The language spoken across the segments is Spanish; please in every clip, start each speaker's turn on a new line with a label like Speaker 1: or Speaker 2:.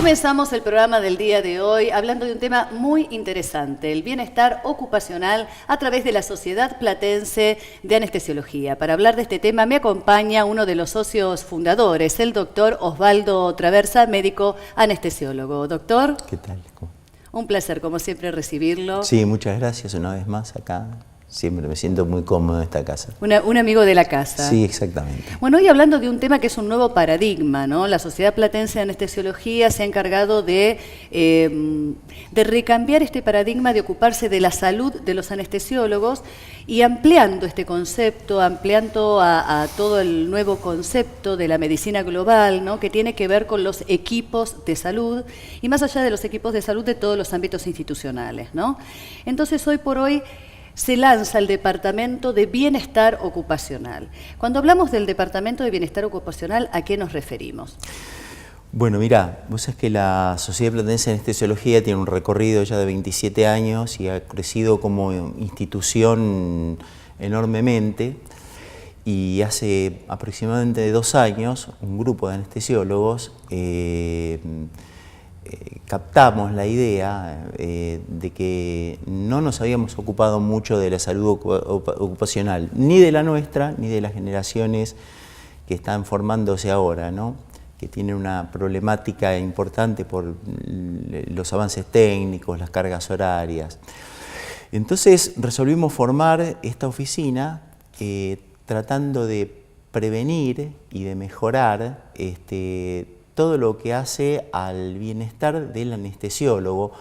Speaker 1: comenzamos el programa del día de hoy hablando de un tema muy interesante, el bienestar ocupacional a través de la Sociedad Platense de Anestesiología. Para hablar de este tema me acompaña uno de los socios fundadores, el doctor Osvaldo Traversa, médico anestesiólogo. Doctor.
Speaker 2: ¿Qué tal?
Speaker 1: Un placer, como siempre, recibirlo.
Speaker 2: Sí, muchas gracias una vez más acá. Siempre me siento muy cómodo en esta casa.
Speaker 1: Un amigo de la casa.
Speaker 2: Sí, exactamente.
Speaker 1: Bueno, hoy hablando de un tema que es un nuevo paradigma, ¿no? La Sociedad Platense de Anestesiología se ha encargado de recambiar este paradigma de ocuparse de la salud de los anestesiólogos y ampliando este concepto, ampliando a todo el nuevo concepto de la medicina global, ¿no? Que tiene que ver con los equipos de salud y más allá de los equipos de salud de todos los ámbitos institucionales, ¿no? Entonces, hoy por hoy se lanza el Departamento de Bienestar Ocupacional. Cuando hablamos del Departamento de Bienestar Ocupacional, ¿a qué nos referimos?
Speaker 2: Bueno, mirá, vos sabés que la Sociedad Platense de Anestesiología tiene un recorrido ya de 27 años y ha crecido como institución enormemente. Y hace aproximadamente 2 años, un grupo de anestesiólogos captamos la idea de que no nos habíamos ocupado mucho de la salud ocupacional, ni de la nuestra, ni de las generaciones que están formándose ahora, ¿no? Que tienen una problemática importante por los avances técnicos, las cargas horarias. Entonces resolvimos formar esta oficina tratando de prevenir y de mejorar todo lo que hace al bienestar del anestesiólogo.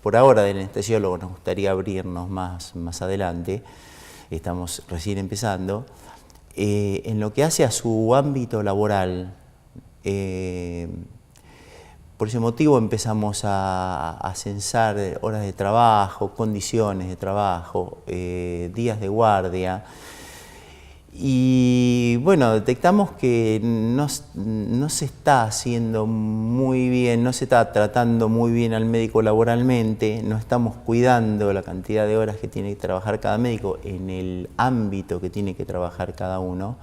Speaker 2: Por ahora del anestesiólogo nos gustaría abrirnos más adelante, estamos recién empezando, en lo que hace a su ámbito laboral. Por ese motivo empezamos a censar horas de trabajo, condiciones de trabajo, días de guardia. Y bueno, detectamos que no se está haciendo muy bien, no se está tratando muy bien al médico laboralmente, no estamos cuidando la cantidad de horas que tiene que trabajar cada médico en el ámbito que tiene que trabajar cada uno.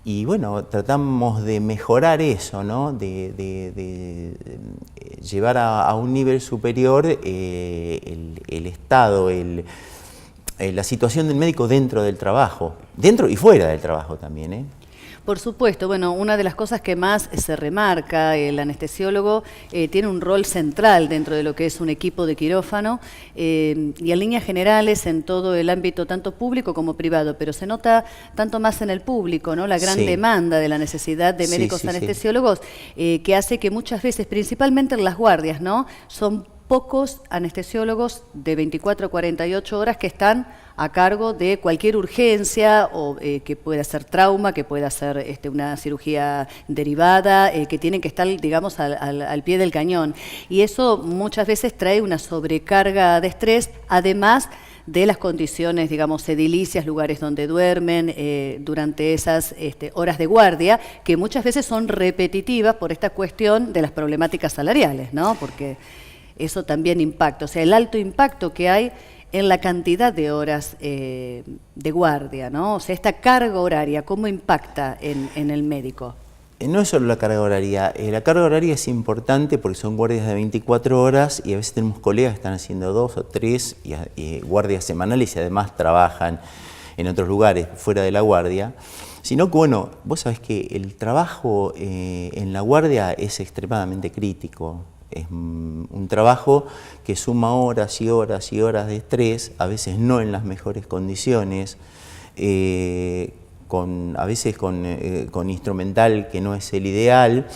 Speaker 2: Y bueno, tratamos de mejorar eso, ¿no? De llevar a un nivel superior el estado, la situación del médico dentro del trabajo, dentro y fuera del trabajo también, ¿eh?
Speaker 1: Por supuesto, bueno, una de las cosas que más se remarca, el anestesiólogo tiene un rol central dentro de lo que es un equipo de quirófano y en líneas generales en todo el ámbito tanto público como privado, pero se nota tanto más en el público, ¿no? La gran demanda de la necesidad de médicos anestesiólogos que hace que muchas veces, principalmente en las guardias, ¿no? Son pocos anestesiólogos de 24 a 48 horas que están a cargo de cualquier urgencia o que pueda ser trauma, que pueda ser una cirugía derivada, que tienen que estar, digamos, al pie del cañón. Y eso muchas veces trae una sobrecarga de estrés, además de las condiciones, digamos, edilicias, lugares donde duermen durante esas horas de guardia, que muchas veces son repetitivas por esta cuestión de las problemáticas salariales, ¿no? Porque eso también impacta, o sea, el alto impacto que hay en la cantidad de horas de guardia, ¿no? O sea, esta carga horaria, ¿cómo impacta en el médico?
Speaker 2: No es solo la carga horaria es importante porque son guardias de 24 horas y a veces tenemos colegas que están haciendo 2 o 3 guardias semanales y además trabajan en otros lugares fuera de la guardia. Sino que, bueno, vos sabés que el trabajo en la guardia es extremadamente crítico. Es un trabajo que suma horas y horas y horas de estrés, a veces no en las mejores condiciones, a veces con instrumental que no es el ideal,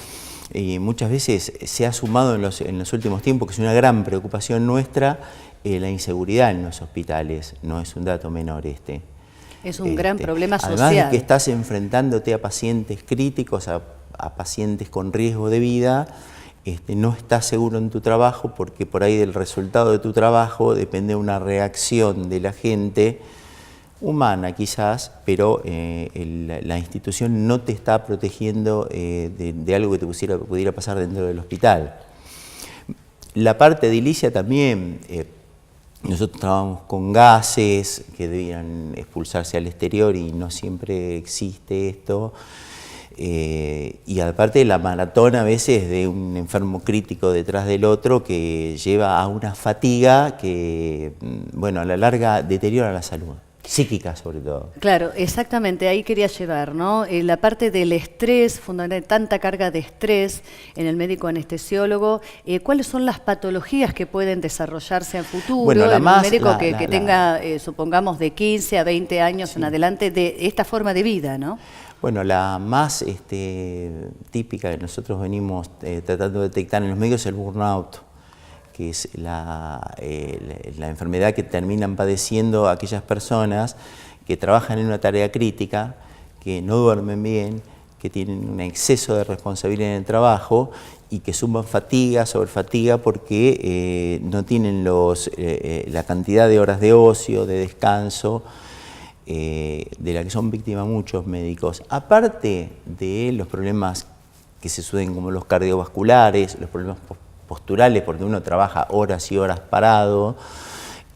Speaker 2: y muchas veces se ha sumado en los últimos tiempos, que es una gran preocupación nuestra, la inseguridad en los hospitales, no es un dato menor este.
Speaker 1: Es un gran problema social.
Speaker 2: Además de que estás enfrentándote a pacientes críticos, a pacientes con riesgo de vida, no estás seguro en tu trabajo porque por ahí del resultado de tu trabajo depende una reacción de la gente, humana quizás, pero la institución no te está protegiendo de algo que te pudiera pasar dentro del hospital. La parte edilicia también, nosotros trabajamos con gases que debían expulsarse al exterior y no siempre existe esto. Y aparte la maratón a veces de un enfermo crítico detrás del otro que lleva a una fatiga que, bueno, a la larga deteriora la salud. Psíquica, sobre todo.
Speaker 1: Claro, exactamente, ahí quería llevar, ¿no? La parte del estrés, fundamentalmente, tanta carga de estrés en el médico anestesiólogo. ¿Cuáles son las patologías que pueden desarrollarse en futuro
Speaker 2: bueno,
Speaker 1: en un médico que tenga, supongamos, de 15 a 20 años en adelante de esta forma de vida, ¿no?
Speaker 2: Bueno, la más típica que nosotros venimos tratando de detectar en los médicos es el burnout, que es la enfermedad que terminan padeciendo aquellas personas que trabajan en una tarea crítica, que no duermen bien, que tienen un exceso de responsabilidad en el trabajo y que suman fatiga sobre fatiga porque no tienen la cantidad de horas de ocio, de descanso, de la que son víctimas muchos médicos. Aparte de los problemas que se suceden como los cardiovasculares, los problemas posturales, porque uno trabaja horas y horas parado,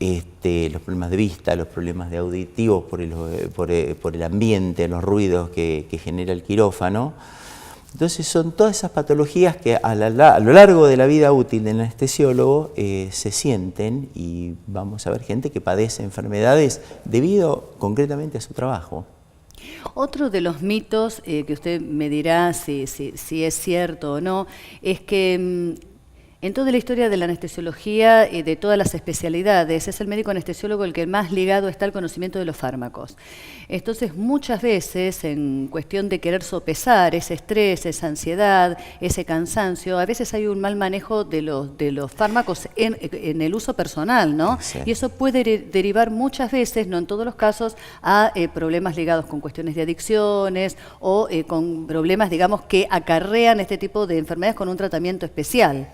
Speaker 2: los problemas de vista, los problemas de auditivos por el ambiente, los ruidos que genera el quirófano. Entonces son todas esas patologías que a lo largo de la vida útil del anestesiólogo se sienten, y vamos a ver gente que padece enfermedades debido concretamente a su trabajo.
Speaker 1: Otro de los mitos que usted me dirá si es cierto o no, es que en toda la historia de la anestesiología y de todas las especialidades, es el médico anestesiólogo el que más ligado está al conocimiento de los fármacos. Entonces, muchas veces, en cuestión de querer sopesar ese estrés, esa ansiedad, ese cansancio, a veces hay un mal manejo de los fármacos en el uso personal, ¿no?
Speaker 2: Sí.
Speaker 1: Y eso puede derivar muchas veces, no en todos los casos, a problemas ligados con cuestiones de adicciones o con problemas, digamos, que acarrean este tipo de enfermedades con un tratamiento especial.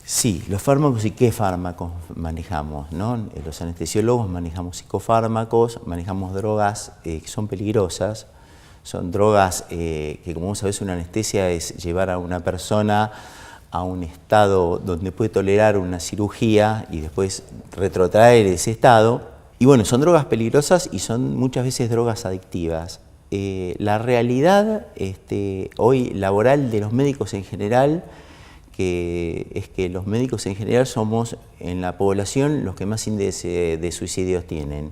Speaker 2: Sí, los fármacos y qué fármacos manejamos, ¿no? Los anestesiólogos manejamos psicofármacos, manejamos drogas que son peligrosas, son drogas que, como vos sabés, una anestesia es llevar a una persona a un estado donde puede tolerar una cirugía y después retrotraer ese estado. Y bueno, son drogas peligrosas y son muchas veces drogas adictivas. La realidad hoy laboral de los médicos en general es que los médicos en general somos en la población los que más índice de suicidios tienen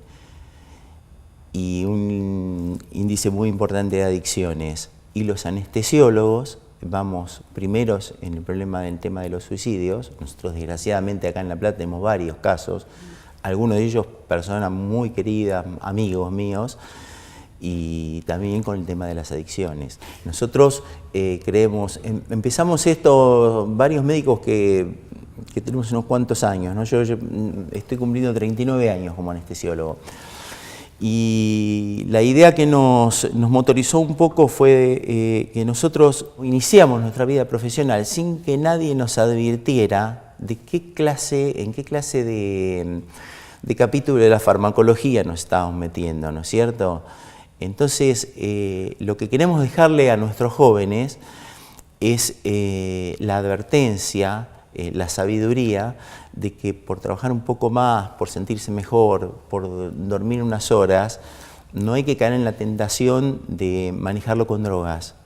Speaker 2: y un índice muy importante de adicciones. Y los anestesiólogos vamos primeros en el problema del tema de los suicidios. Nosotros desgraciadamente acá en La Plata tenemos varios casos, algunos de ellos personas muy queridas, amigos míos, y también con el tema de las adicciones. Nosotros creemos, empezamos esto, varios médicos que tenemos unos cuantos años, ¿no? Yo estoy cumpliendo 39 años como anestesiólogo. Y la idea que nos motorizó un poco fue que nosotros iniciamos nuestra vida profesional sin que nadie nos advirtiera de en qué clase de capítulo de la farmacología nos estábamos metiendo, ¿no es cierto? Entonces, lo que queremos dejarle a nuestros jóvenes es la advertencia, la sabiduría de que por trabajar un poco más, por sentirse mejor, por dormir unas horas, no hay que caer en la tentación de manejarlo con drogas.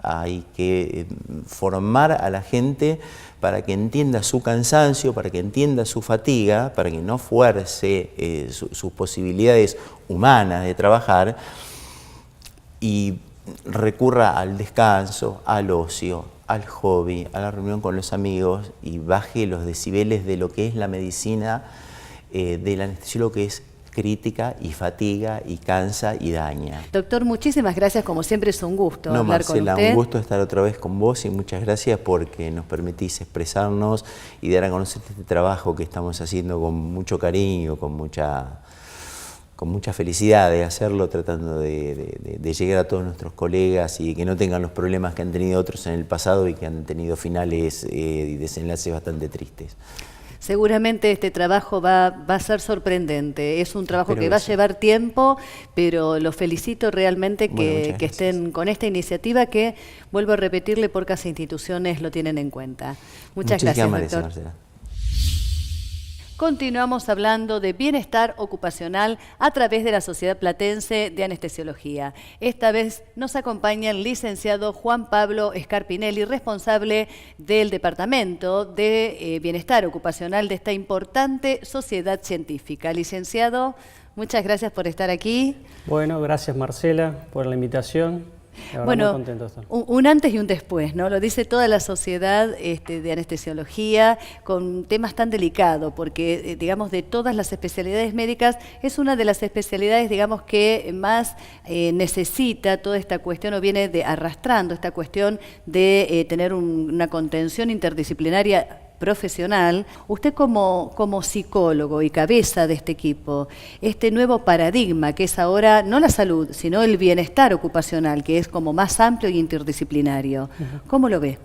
Speaker 2: Hay que formar a la gente para que entienda su cansancio, para que entienda su fatiga, para que no fuerce sus posibilidades humanas de trabajar y recurra al descanso, al ocio, al hobby, a la reunión con los amigos y baje los decibeles de lo que es la medicina del anestesiólogo, que es crítica y fatiga y cansa y daña.
Speaker 1: Doctor, muchísimas gracias, como siempre es un gusto hablar
Speaker 2: Marcela,
Speaker 1: con usted.
Speaker 2: Un gusto estar otra vez con vos y muchas gracias porque nos permitís expresarnos y dar a conocer este trabajo que estamos haciendo con mucho cariño, con mucha felicidad de hacerlo, tratando de llegar a todos nuestros colegas y que no tengan los problemas que han tenido otros en el pasado y que han tenido finales y desenlaces bastante tristes.
Speaker 1: Seguramente este trabajo va a ser sorprendente. Es un trabajo que va a llevar tiempo, pero los felicito realmente que estén con esta iniciativa que, vuelvo a repetirle, pocas instituciones lo tienen en cuenta. Muchas gracias, doctor.
Speaker 2: Marcela.
Speaker 1: Continuamos hablando de bienestar ocupacional a través de la Sociedad Platense de Anestesiología. Esta vez nos acompaña el licenciado Juan Pablo Scarpinelli, responsable del Departamento de Bienestar Ocupacional de esta importante sociedad científica. Licenciado, muchas gracias por estar aquí.
Speaker 3: Bueno, gracias Marcela por la invitación.
Speaker 1: Bueno,
Speaker 3: muy contento de estar.
Speaker 1: Un antes y un después, ¿no? Lo dice toda la sociedad de anestesiología con temas tan delicados, porque, digamos, de todas las especialidades médicas, es una de las especialidades, digamos, que más necesita toda esta cuestión o viene arrastrando esta cuestión de tener una contención interdisciplinaria profesional. Usted como psicólogo y cabeza de este equipo, este nuevo paradigma que es ahora no la salud, sino el bienestar ocupacional, que es como más amplio y interdisciplinario, ¿cómo lo ve?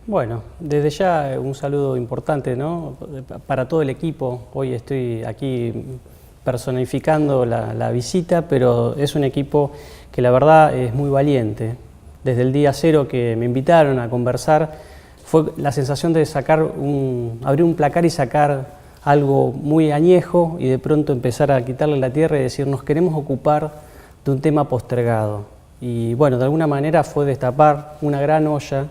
Speaker 3: Bueno, desde ya un saludo importante, ¿no?, para todo el equipo. Hoy estoy aquí personificando la visita, pero es un equipo que la verdad es muy valiente. Desde el día cero que me invitaron a conversar, fue la sensación de abrir un placar y sacar algo muy añejo y de pronto empezar a quitarle la tierra y decir, nos queremos ocupar de un tema postergado. Y bueno, de alguna manera fue destapar una gran olla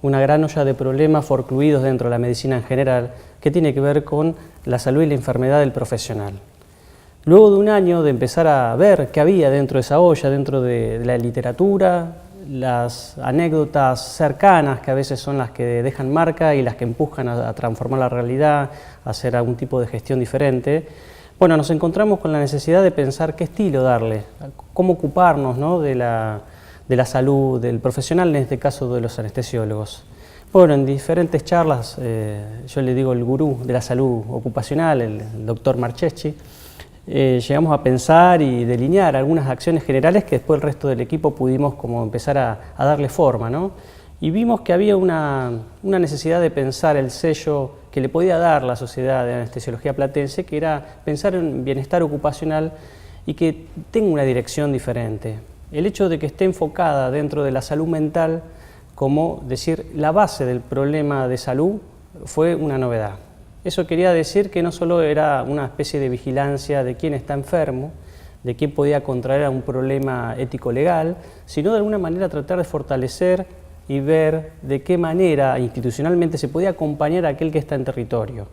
Speaker 3: de problemas forcluidos dentro de la medicina en general, que tiene que ver con la salud y la enfermedad del profesional. Luego de un año de empezar a ver qué había dentro de esa olla, dentro de la literatura, las anécdotas cercanas, que a veces son las que dejan marca y las que empujan a transformar la realidad, a hacer algún tipo de gestión diferente, bueno, nos encontramos con la necesidad de pensar qué estilo darle, cómo ocuparnos, ¿no?, de la salud del profesional, en este caso de los anestesiólogos. Bueno, en diferentes charlas, yo le digo el gurú de la salud ocupacional, el doctor Marcheschi, llegamos a pensar y delinear algunas acciones generales que después el resto del equipo pudimos como empezar a darle forma, ¿no? Y vimos que había una necesidad de pensar el sello que le podía dar la Sociedad de Anestesiología Platense, que era pensar en bienestar ocupacional y que tenga una dirección diferente. El hecho de que esté enfocada dentro de la salud mental, como decir la base del problema de salud, fue una novedad. Eso quería decir que no solo era una especie de vigilancia de quién está enfermo, de quién podía contraer un problema ético-legal, sino de alguna manera tratar de fortalecer y ver de qué manera institucionalmente se podía acompañar a aquel que está en territorio.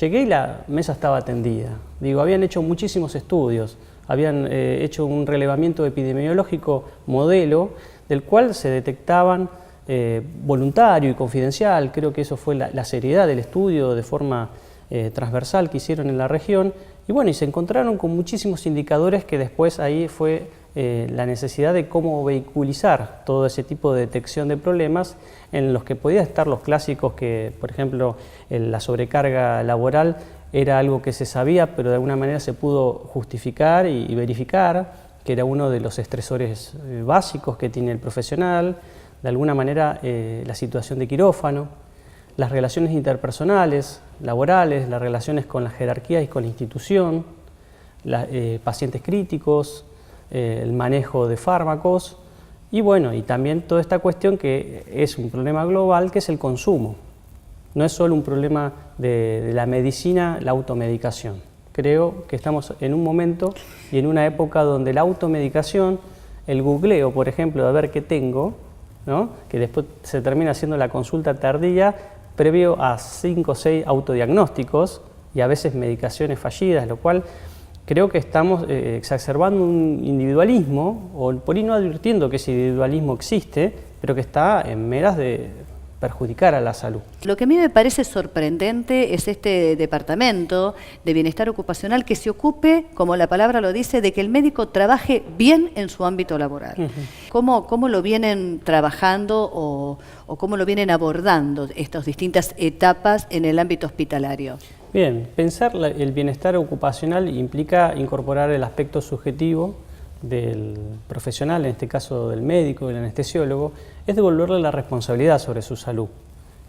Speaker 3: Llegué y la mesa estaba tendida. Digo, habían hecho muchísimos estudios, habían hecho un relevamiento epidemiológico modelo del cual se detectaban voluntario y confidencial, creo que eso fue la seriedad del estudio de forma transversal que hicieron en la región, y bueno, y se encontraron con muchísimos indicadores que después ahí fue la necesidad de cómo vehiculizar todo ese tipo de detección de problemas en los que podían estar los clásicos que, por ejemplo, la sobrecarga laboral era algo que se sabía, pero de alguna manera se pudo justificar y verificar que era uno de los estresores básicos que tiene el profesional. De alguna manera, la situación de quirófano, las relaciones interpersonales, laborales, las relaciones con la jerarquía y con la institución, pacientes críticos, el manejo de fármacos y bueno, y también toda esta cuestión que es un problema global, que es el consumo. No es solo un problema de la medicina, la automedicación. Creo que estamos en un momento y en una época donde la automedicación, el googleo, por ejemplo, de ver qué tengo, ¿no?, que después se termina haciendo la consulta tardía previo a 5 o 6 autodiagnósticos y a veces medicaciones fallidas, lo cual creo que estamos exacerbando un individualismo, o por ahí no advirtiendo que ese individualismo existe, pero que está en meras de perjudicar a la salud.
Speaker 1: Lo que a mí me parece sorprendente es este departamento de bienestar ocupacional que se ocupe, como la palabra lo dice, de que el médico trabaje bien en su ámbito laboral. ¿Cómo lo vienen trabajando o cómo lo vienen abordando estas distintas etapas en el ámbito hospitalario?
Speaker 3: Bien, pensar el bienestar ocupacional implica incorporar el aspecto subjetivo del profesional, en este caso del médico, del anestesiólogo, es devolverle la responsabilidad sobre su salud.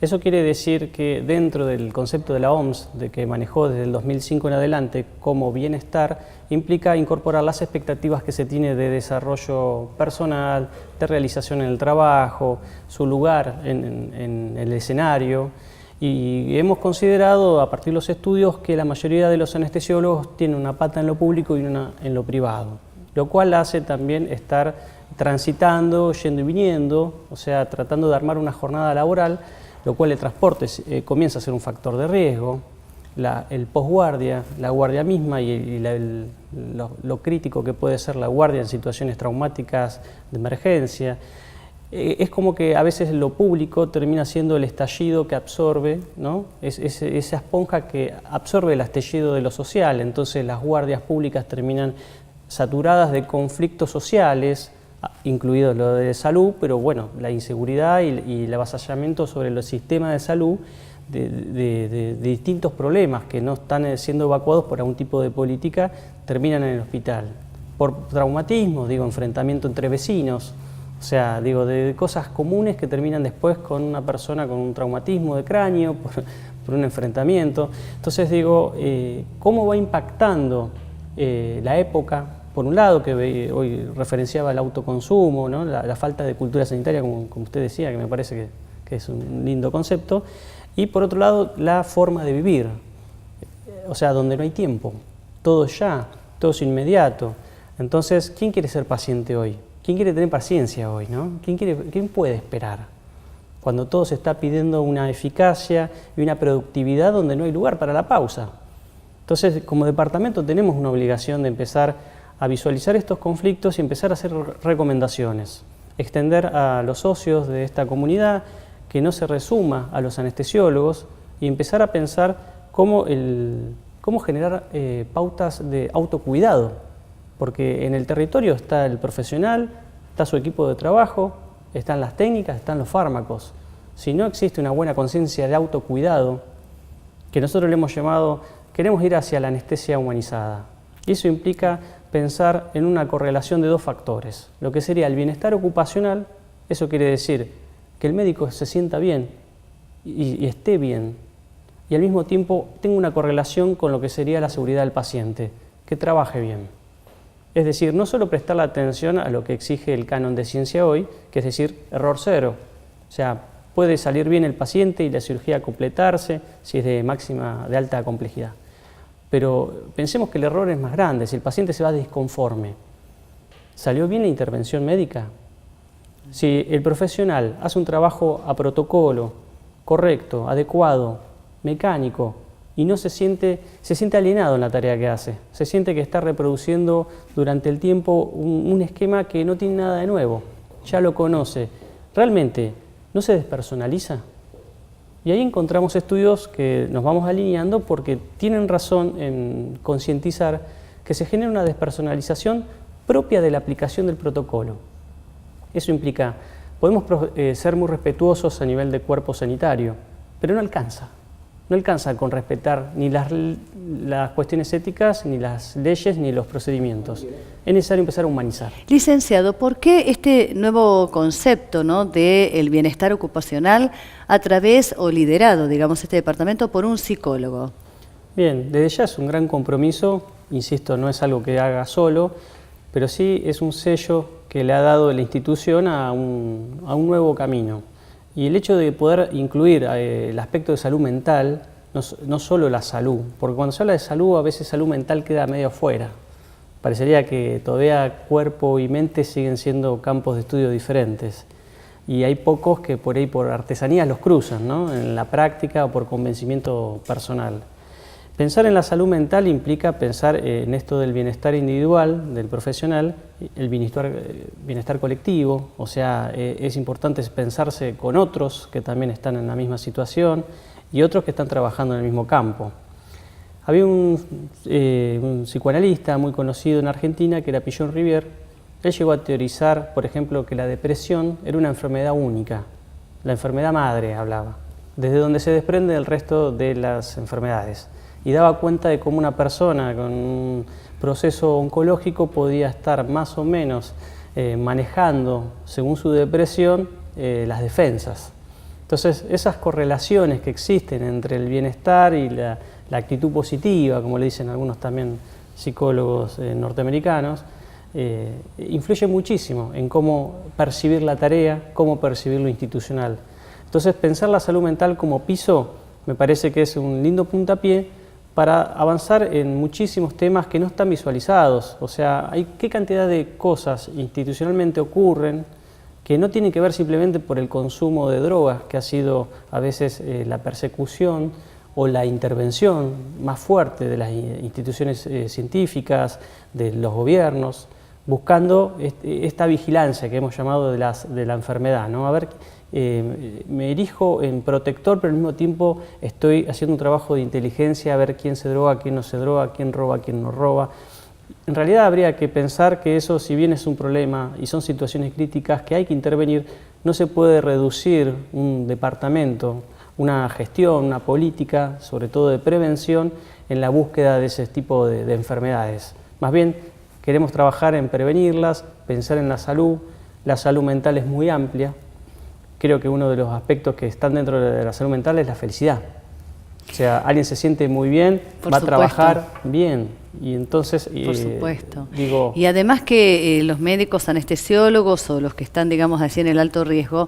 Speaker 3: Eso quiere decir que dentro del concepto de la OMS, de que manejó desde el 2005 en adelante como bienestar, implica incorporar las expectativas que se tiene de desarrollo personal, de realización en el trabajo, su lugar en el escenario, Y hemos considerado, a partir de los estudios, que la mayoría de los anestesiólogos tienen una pata en lo público y una en lo privado, lo cual hace también estar transitando, yendo y viniendo, o sea, tratando de armar una jornada laboral, lo cual el transporte comienza a ser un factor de riesgo, el posguardia, la guardia misma y lo crítico que puede ser la guardia en situaciones traumáticas de emergencia. Es como que a veces lo público termina siendo el estallido que absorbe, ¿no? Esa esponja que absorbe el estallido de lo social, entonces las guardias públicas terminan saturadas de conflictos sociales, incluido lo de salud, pero bueno, la inseguridad y el avasallamiento sobre los sistemas de salud de distintos problemas que no están siendo evacuados por algún tipo de política, terminan en el hospital. Por traumatismo, digo, enfrentamiento entre vecinos, o sea, digo, de cosas comunes que terminan después con una persona con un traumatismo de cráneo, por un enfrentamiento. Entonces digo, ¿cómo va impactando la época? Por un lado, que hoy referenciaba el autoconsumo, ¿no? la falta de cultura sanitaria, como usted decía, que me parece que es un lindo concepto, y por otro lado, la forma de vivir, o sea, donde no hay tiempo, todo ya, todo es inmediato. Entonces, ¿quién quiere ser paciente hoy? ¿Quién quiere tener paciencia hoy, ¿no? ¿Quién puede esperar? Cuando todo se está pidiendo una eficacia y una productividad donde no hay lugar para la pausa. Entonces, como departamento tenemos una obligación de empezar a visualizar estos conflictos y empezar a hacer recomendaciones. Extender a los socios de esta comunidad que no se resuma a los anestesiólogos y empezar a pensar cómo generar pautas de autocuidado, porque en el territorio está el profesional, está su equipo de trabajo, están las técnicas, están los fármacos. Si no existe una buena conciencia de autocuidado, que nosotros le hemos llamado, queremos ir hacia la anestesia humanizada. Y eso implica pensar en una correlación de dos factores. Lo que sería el bienestar ocupacional, eso quiere decir que el médico se sienta bien y esté bien, y al mismo tiempo tenga una correlación con lo que sería la seguridad del paciente, que trabaje bien. Es decir, no solo prestar la atención a lo que exige el canon de ciencia hoy, que es decir, error cero. O sea, puede salir bien el paciente y la cirugía completarse si es de alta complejidad. Pero pensemos que el error es más grande, si el paciente se va disconforme. ¿Salió bien la intervención médica? Si el profesional hace un trabajo a protocolo, correcto, adecuado, mecánico, y no se siente alienado en la tarea que hace, se siente que está reproduciendo durante el tiempo un esquema que no tiene nada de nuevo, ya lo conoce, ¿realmente no se despersonaliza? Y ahí encontramos estudios que nos vamos alineando porque tienen razón en concientizar que se genera una despersonalización propia de la aplicación del protocolo. Eso implica, podemos ser muy respetuosos a nivel de cuerpo sanitario, pero no alcanza. No alcanza con respetar ni las cuestiones éticas, ni las leyes, ni los procedimientos. Es necesario empezar a humanizar.
Speaker 1: Licenciado, ¿por qué este nuevo concepto, ¿no?, del bienestar ocupacional a través o liderado, digamos, este departamento por un psicólogo?
Speaker 3: Bien, desde ya es un gran compromiso, insisto, no es algo que haga solo, pero sí es un sello que le ha dado la institución a un nuevo camino. Y el hecho de poder incluir el aspecto de salud mental, no solo la salud, porque cuando se habla de salud, a veces salud mental queda medio afuera. Parecería que todavía cuerpo y mente siguen siendo campos de estudio diferentes. Y hay pocos que por ahí por artesanías los cruzan, ¿no?, en la práctica o por convencimiento personal. Pensar en la salud mental implica pensar en esto del bienestar individual, del profesional, el bienestar colectivo, o sea, es importante pensarse con otros que también están en la misma situación y otros que están trabajando en el mismo campo. Había un psicoanalista muy conocido en Argentina que era Pillon Rivière. Él llegó a teorizar, por ejemplo, que la depresión era una enfermedad única, la enfermedad madre hablaba, desde donde se desprende el resto de las enfermedades. Y daba cuenta de cómo una persona con un proceso oncológico podía estar más o menos manejando, según su depresión, las defensas. Entonces, esas correlaciones que existen entre el bienestar y la actitud positiva, como le dicen algunos también psicólogos norteamericanos, influye muchísimo en cómo percibir la tarea, cómo percibir lo institucional. Entonces, pensar la salud mental como piso me parece que es un lindo puntapié para avanzar en muchísimos temas que no están visualizados. O sea, hay qué cantidad de cosas institucionalmente ocurren que no tienen que ver simplemente por el consumo de drogas, que ha sido a veces la persecución o la intervención más fuerte de las instituciones científicas, de los gobiernos, buscando esta vigilancia que hemos llamado de la enfermedad, ¿no? A ver, me erijo en protector, pero al mismo tiempo estoy haciendo un trabajo de inteligencia, a ver quién se droga, quién no se droga, quién roba, quién no roba. En realidad habría que pensar que eso, si bien es un problema y son situaciones críticas que hay que intervenir, no se puede reducir un departamento, una gestión, una política, sobre todo de prevención, en la búsqueda de ese tipo de enfermedades. Más bien, queremos trabajar en prevenirlas, pensar en la salud mental es muy amplia. Creo que uno de los aspectos que están dentro de la salud mental es la felicidad. O sea, alguien se siente muy bien, va a trabajar bien. Y entonces,
Speaker 1: por supuesto.
Speaker 3: Digo,
Speaker 1: y además que los médicos anestesiólogos o los que están, digamos así, en el alto riesgo,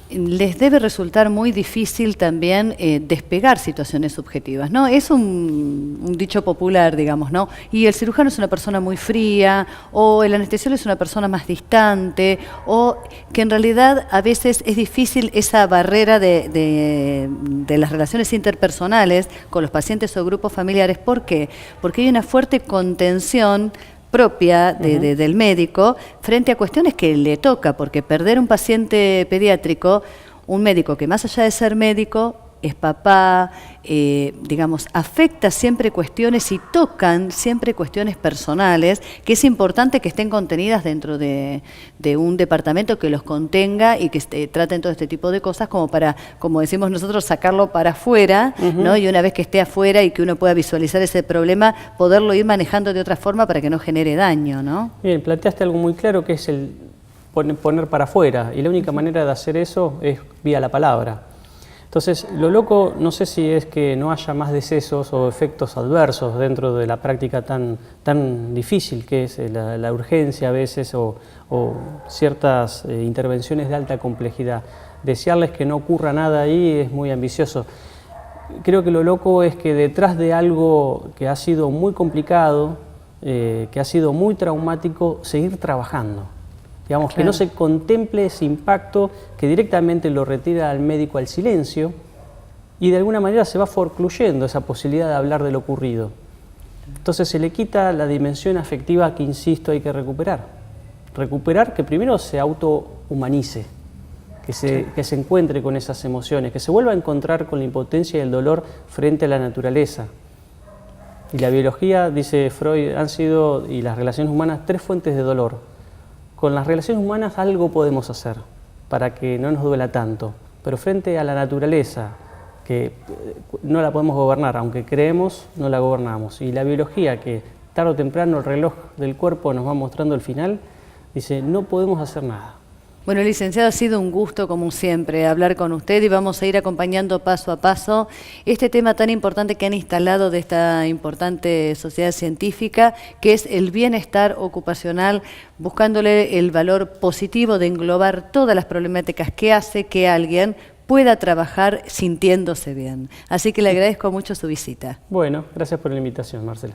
Speaker 1: les debe resultar muy difícil también despegar situaciones subjetivas, ¿no? Es un dicho popular, digamos, ¿no? Y el cirujano es una persona muy fría, o el anestesiólogo es una persona más distante, o que en realidad a veces es difícil esa barrera de las relaciones interpersonales con los pacientes o grupos familiares. ¿Por qué? Porque hay una fuerte contención propia del médico frente a cuestiones que le toca, porque perder un paciente pediátrico, un médico que más allá de ser médico, es papá, digamos, afecta siempre cuestiones y tocan siempre cuestiones personales, que es importante que estén contenidas dentro de un departamento que los contenga y que traten todo este tipo de cosas como para, como decimos nosotros, sacarlo para afuera, ¿no? Y una vez que esté afuera y que uno pueda visualizar ese problema, poderlo ir manejando de otra forma para que no genere daño, ¿no?
Speaker 3: Bien, planteaste algo muy claro que es el poner para afuera, y la única manera de hacer eso es vía la palabra. Entonces, lo loco, no sé si es que no haya más decesos o efectos adversos dentro de la práctica tan difícil que es la urgencia a veces o ciertas intervenciones de alta complejidad. Desearles que no ocurra nada ahí es muy ambicioso. Creo que lo loco es que detrás de algo que ha sido muy complicado, que ha sido muy traumático, seguir trabajando. Digamos, claro, que no se contemple ese impacto que directamente lo retira al médico al silencio y de alguna manera se va forcluyendo esa posibilidad de hablar de lo ocurrido. Entonces se le quita la dimensión afectiva que, insisto, hay que recuperar. Recuperar que primero se autohumanice, que se encuentre con esas emociones, que se vuelva a encontrar con la impotencia y el dolor frente a la naturaleza. Y la biología, dice Freud, han sido, y las relaciones humanas, 3 fuentes de dolor. Con las relaciones humanas algo podemos hacer para que no nos duela tanto, pero frente a la naturaleza, que no la podemos gobernar, aunque creemos, no la gobernamos. Y la biología, que tarde o temprano el reloj del cuerpo nos va mostrando el final, dice, no podemos hacer nada.
Speaker 1: Bueno, licenciado, ha sido un gusto, como siempre, hablar con usted y vamos a ir acompañando paso a paso este tema tan importante que han instalado de esta importante sociedad científica, que es el bienestar ocupacional, buscándole el valor positivo de englobar todas las problemáticas que hace que alguien pueda trabajar sintiéndose bien. Así que le agradezco mucho su visita.
Speaker 3: Bueno, gracias por la invitación, Marcela.